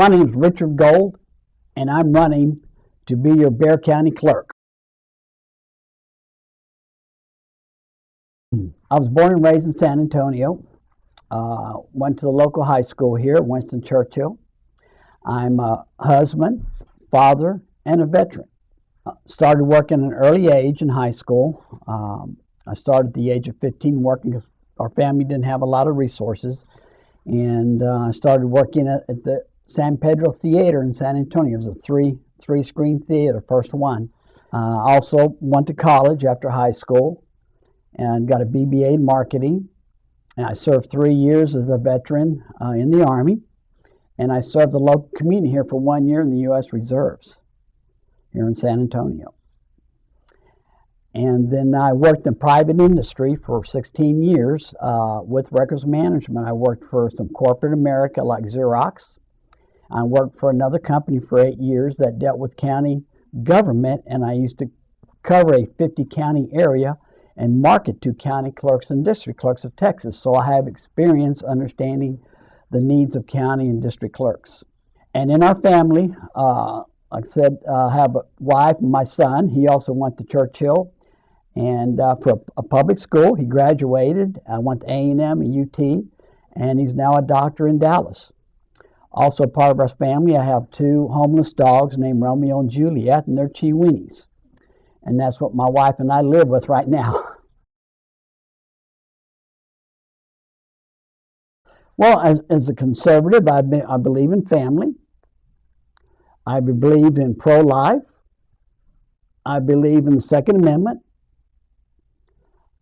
My name is Richard Gold, and I'm running to be your Bexar County Clerk. I was born and raised in San Antonio. Went to the local high school here at Winston Churchill. I'm a husband, father, and a veteran. Started working at an early age in high school. I started at the age of 15 working because our family didn't have a lot of resources. And I started working at the San Pedro Theater in San Antonio. It was a three-screen theater, first one. Also went to college after high school and got a BBA in marketing. And I served 3 years as a veteran in the Army. And I served the local community here for 1 year in the U.S. Reserves here in San Antonio. And then I worked in private industry for 16 years with records management. I worked for some corporate America like Xerox. I worked for another company for 8 years that dealt with county government, and I used to cover a 50-county area and market to county clerks and district clerks of Texas. So I have experience understanding the needs of county and district clerks. And in our family, like I said, I have a wife and my son. He also went to Churchill and for a public school. He graduated. I went to A&M and UT, and he's now a doctor in Dallas. Also part of our family, I have 2 homeless dogs named Romeo and Juliet, and they're Chihuahuas. And that's what my wife and I live with right now. Well, as a conservative, I believe in family. I believe in pro-life. I believe in the Second Amendment.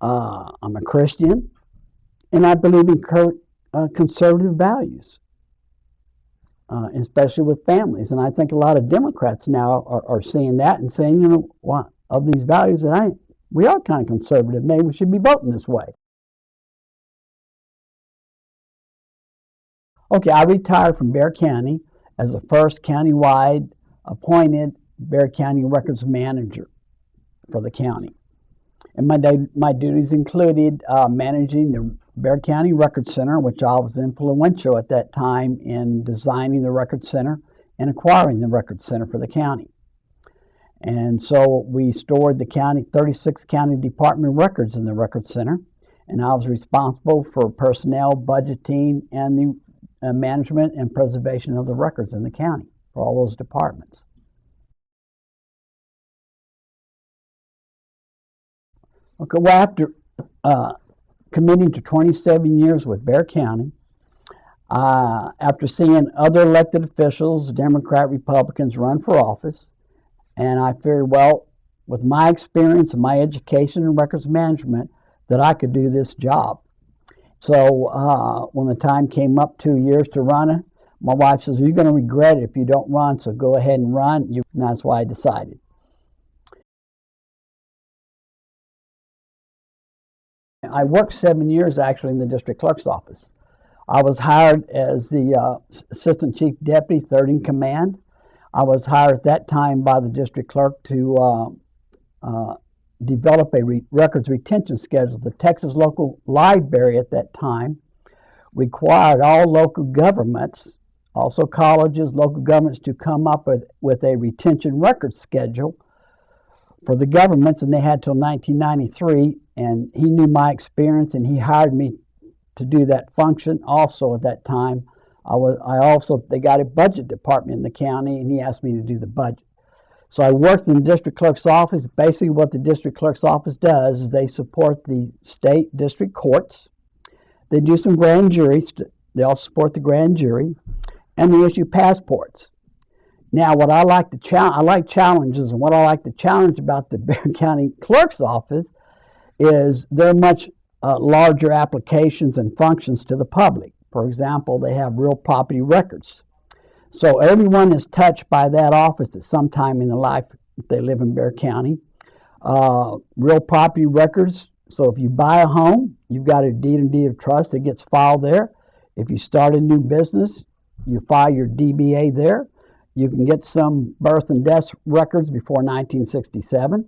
I'm a Christian, and I believe in conservative values, especially with families. And I think a lot of Democrats now are seeing that and saying, you know, what, of these values that we are kind of conservative. Maybe we should be voting this way. Okay, I retired from Bexar County as the first countywide appointed Bexar County records manager for the county. And my duties included managing the Bexar County Record Center, which I was influential at that time in designing the Record Center and acquiring the Record Center for the county. And so we stored the 36 county department records in the Record Center, and I was responsible for personnel, budgeting, and the management and preservation of the records in the county for all those departments. Okay, well, after committing to 27 years with Bexar County, after seeing other elected officials, Democrat, Republicans, run for office, and I figured, well, with my experience and my education in records management, that I could do this job. So when the time came up 2 years to run, my wife says, you're going to regret it if you don't run, so go ahead and run. And that's why I decided. I worked 7 years actually in the district clerk's office. I was hired as the assistant chief deputy, third in command. I was hired at that time by the district clerk to develop a records retention schedule. The Texas Local Library at that time required all local governments, also colleges, local governments, to come up with a retention record schedule for the governments, and they had till 1993, and he knew my experience, and he hired me to do that function. Also at that time, they got a budget department in the county, and he asked me to do the budget. So I worked in the district clerk's office. Basically what the district clerk's office does is they support the state district courts. They do some grand juries. They all support the grand jury, and they issue passports. Now, what I like I like challenges, and what I like to challenge about the Bexar County Clerk's office is they're much larger applications and functions to the public. For example, they have real property records. So everyone is touched by that office at some time in their life if they live in Bexar County. Real property records. So if you buy a home, you've got a deed of trust that gets filed there. If you start a new business, you file your DBA there. You can get some birth and death records before 1967.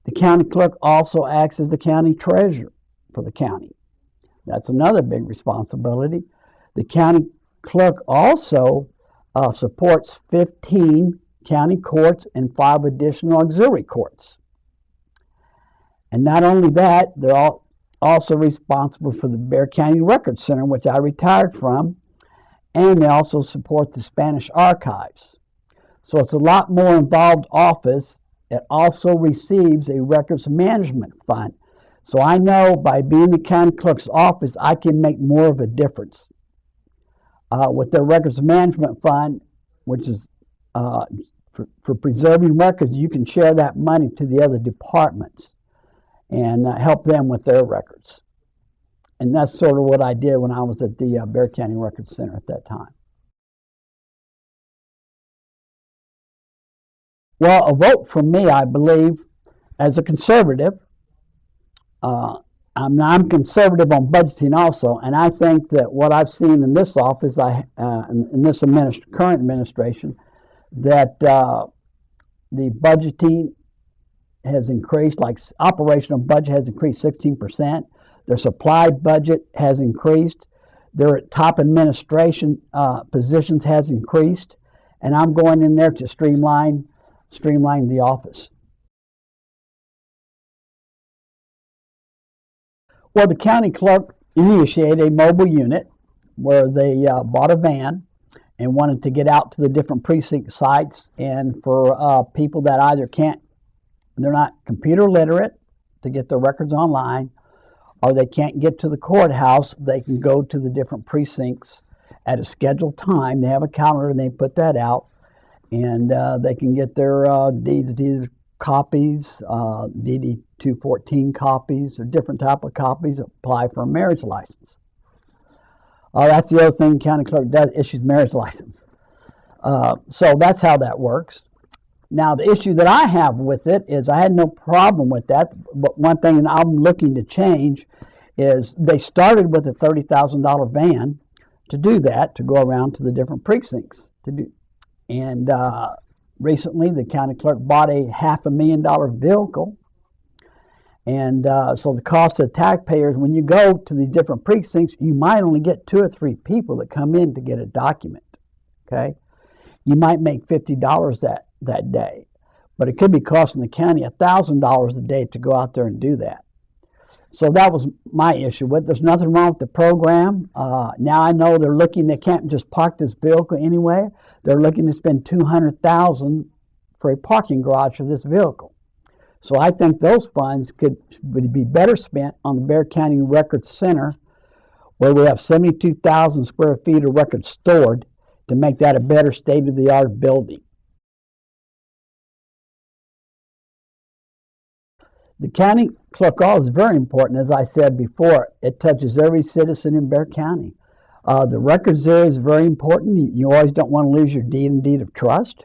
The county clerk also acts as the county treasurer for the county. That's another big responsibility. The county clerk also supports 15 county courts and 5 additional auxiliary courts. And not only that, they're also responsible for the Bexar County Record Center, which I retired from, and they also support the Spanish archives. So it's a lot more involved office. It also receives a records management fund. So I know by being the county clerk's office, I can make more of a difference. With their records management fund, which is for preserving records, you can share that money to the other departments and help them with their records. And that's sort of what I did when I was at the Bexar County Record Center at that time. Well, a vote for me, I believe, as a conservative, I'm conservative on budgeting also, and I think that what I've seen in this office, in this current administration, that the budgeting has increased, like operational budget has increased 16%. Their supply budget has increased. Their top administration positions has increased, and I'm going in there to streamline the office. Well, the county clerk initiated a mobile unit where they bought a van and wanted to get out to the different precinct sites, and for people that either they're not computer literate to get their records online, or they can't get to the courthouse, they can go to the different precincts at a scheduled time. They have a calendar and they put that out, and they can get their deed copies, DD 214 copies, or different type of copies, apply for a marriage license. That's the other thing county clerk does, issues marriage license. So that's how that works. Now, the issue that I have with it is I had no problem with that, but one thing that I'm looking to change is they started with a $30,000 van to do that, to go around to the different precincts to do. And recently, the county clerk bought a $500,000 vehicle. And so the cost of taxpayers, when you go to these different precincts, you might only get 2 or 3 people that come in to get a document. Okay, you might make $50 that day, but it could be costing the county $1,000 a day to go out there and do that. So that was my issue with it. There's nothing wrong with the program. Now I know they're looking, they can't just park this vehicle anyway. They're looking to spend $200,000 for a parking garage for this vehicle. So I think those funds would be better spent on the Bexar County Record Center, where we have 72,000 square feet of records stored, to make that a better state-of-the-art building. The county clerk is very important. As I said before, it touches every citizen in Bexar County. The records there is very important. You always don't want to lose your deed and deed of trust.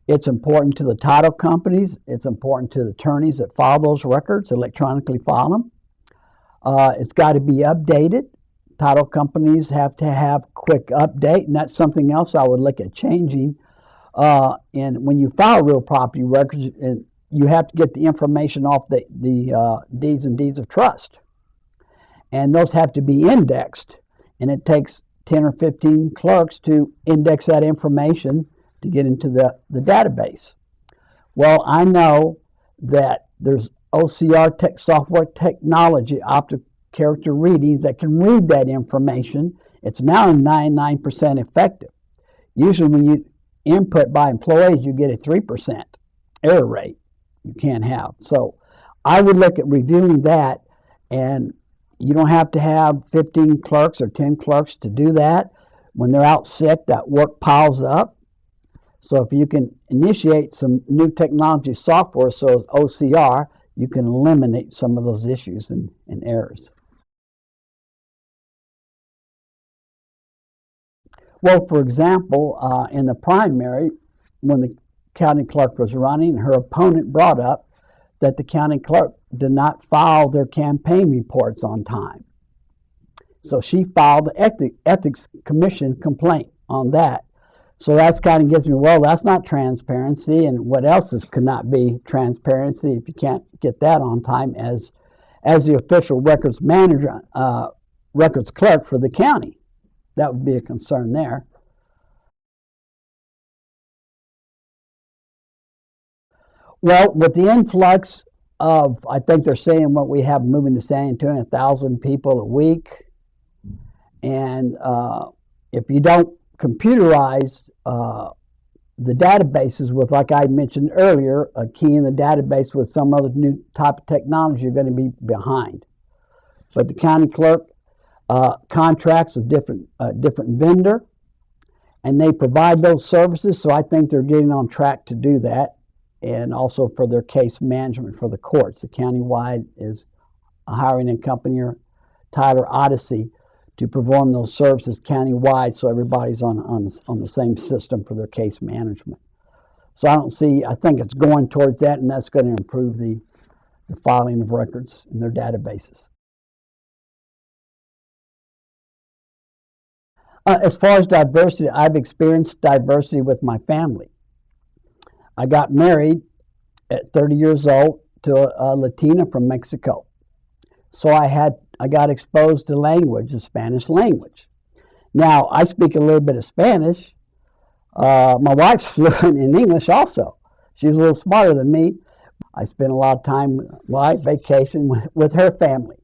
It's important to the title companies. It's important to the attorneys that file those records, electronically file them. It's got to be updated. Title companies have to have quick update, and that's something else I would look at changing. And when you file real property records, you have to get the information off the deeds and deeds of trust. And those have to be indexed. And it takes 10 or 15 clerks to index that information to get into the database. Well, I know that there's OCR software technology, optical character reading, that can read that information. It's now 99% effective. Usually when you input by employees, you get a 3% error rate you can't have. So I would look at reviewing that, and you don't have to have 15 clerks or 10 clerks to do that. When they're out sick, that work piles up. So if you can initiate some new technology software, so as OCR, you can eliminate some of those issues and errors. Well, for example, in the primary, when the county clerk was running, her opponent brought up that the county clerk did not file their campaign reports on time. So she filed the Ethics Commission complaint on that. So that's kind of gives me, well, that's not transparency, and what else could not be transparency if you can't get that on time as the official records manager, records clerk for the county. That would be a concern there. Well, with the influx of, I think they're saying what we have moving to San Antonio, 1,000 people a week, and if you don't computerize the databases with, like I mentioned earlier, a key in the database with some other new type of technology, you're going to be behind. But the county clerk contracts with different vendor, and they provide those services. So I think they're getting on track to do that, and also for their case management for the courts. The countywide is hiring a company, Tyler Odyssey, to perform those services countywide, so everybody's on the same system for their case management. So I think it's going towards that, and that's going to improve the filing of records in their databases. As far as diversity, I've experienced diversity with my family. I got married at 30 years old to a Latina from Mexico. So I got exposed to language, the Spanish language. Now, I speak a little bit of Spanish. My wife's fluent in English also. She's a little smarter than me. I spent a lot of time, vacation with her family.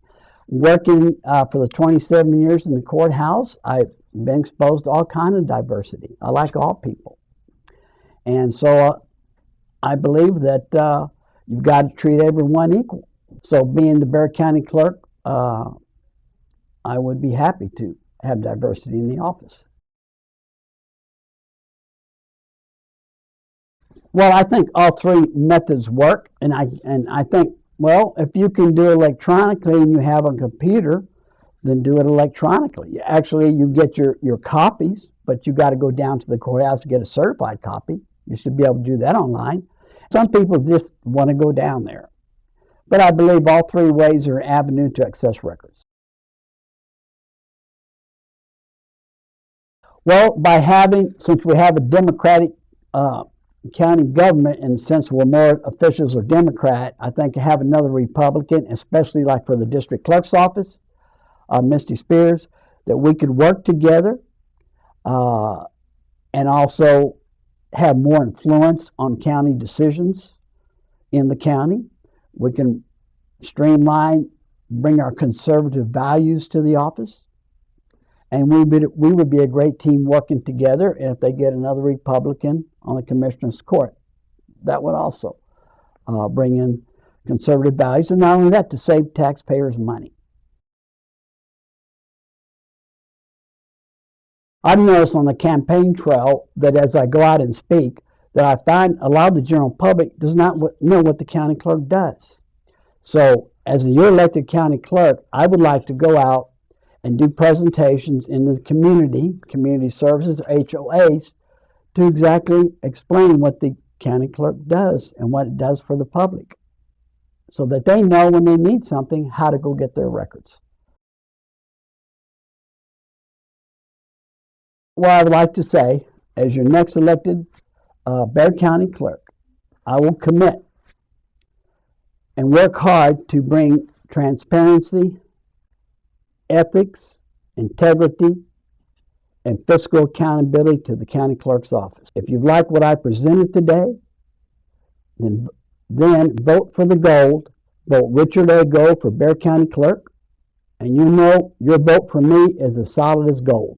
Working for the 27 years in the courthouse, I've been exposed to all kinds of diversity. I like all people. And so I believe that you've got to treat everyone equal. So being the Bexar County Clerk, I would be happy to have diversity in the office. Well, I think all three methods work, and I think, well, if you can do it electronically and you have a computer, then do it electronically. Actually, you get your copies, but you got to go down to the courthouse to get a certified copy. You should be able to do that online. Some people just want to go down there. But I believe all three ways are an avenue to access records. Well, since we have a Democratic county government, and since we're more officials are Democrat, I think to have another Republican, especially like for the district clerk's office, Misty Spears, that we could work together and also have more influence on county decisions in the county. We can streamline, bring our conservative values to the office, and we would be a great team working together. And if they get another Republican on the Commissioner's Court, that would also bring in conservative values, and not only that, to save taxpayers money. I've noticed on the campaign trail that as I go out and speak, that I find a lot of the general public does not know what the county clerk does. So as a year elected county clerk, I would like to go out and do presentations in the community services, HOAs, to exactly explain what the county clerk does and what it does for the public, so that they know when they need something how to go get their records. Well, I would like to say, as your next elected Bexar County Clerk, I will commit and work hard to bring transparency, ethics, integrity, and fiscal accountability to the county clerk's office. If you like what I presented today, then vote for the gold. Vote Richard A. Gold for Bexar County Clerk, and you know your vote for me is as solid as gold.